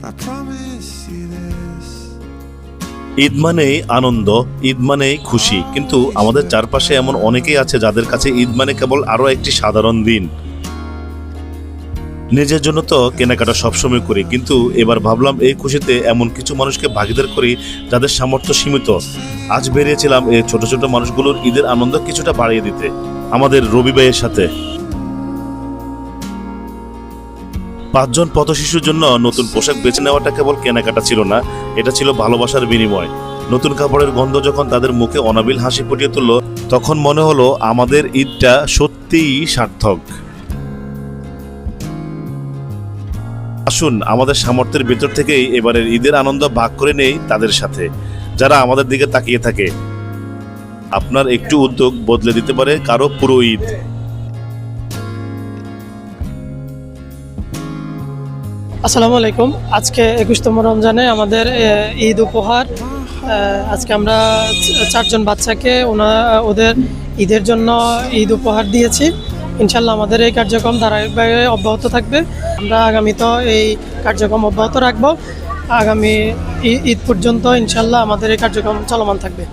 I promise you this. Eid মানেই আনন্দ, ঈদ মানেই খুশি, কিন্তু আমাদের চারপাশে এমন অনেকেই আছে যাদের কাছে ঈদ মানে কেবল আরও একটি সাধারণ দিন। নিজের জন্য তো কেনাকাটা সবসময় করি, কিন্তু এবার ভাবলাম এই খুশিতে এমন কিছু মানুষকে ভাগিদার করি যাদের সামর্থ্য সীমিত। আজ বেরিয়েছিলাম এই ছোট ছোট মানুষগুলোর ঈদের আনন্দ কিছুটা বাড়িয়ে দিতে আমাদের রবি ভাইয়ের সাথে। 5 জন পথ শিশুর জন্য নতুন পোশাক বেছে নেওয়াটা কেবল কেনাকাটা ছিল না, এটা ছিল ভালোবাসার বিনিময়। নতুন কাপড়ের গন্ধ যখন তাদের মুখে অনাবিল হাসি ফুটিয়ে তুলল, তখন মনে হলো আমাদের ঈদটা সত্যিই সার্থক। আসুন আমাদের সামর্থ্যের ভেতর থেকেই এবারের ঈদের আনন্দ ভাগ করে নেই তাদের সাথে, যারা আমাদের দিকে তাকিয়ে থাকে। আপনার একটু উদ্যোগ বদলে দিতে পারে কারো পুরো ঈদ। আসসালামু আলাইকুম। আজকে 21তম রমজানে আমাদের ঈদ উপহার। আজকে আমরা 4 জন বাচ্চাকে ওদের ঈদের জন্য ঈদ উপহার দিয়েছি। ইনশাল্লাহ আমাদের এই কার্যক্রম ধারাবাহিকভাবে অব্যাহত থাকবে। আমরা আগামীতেও এই কার্যক্রম অব্যাহত রাখবো। আগামী ঈদ পর্যন্ত ইনশাল্লাহ আমাদের এই কার্যক্রম চলমান থাকবে।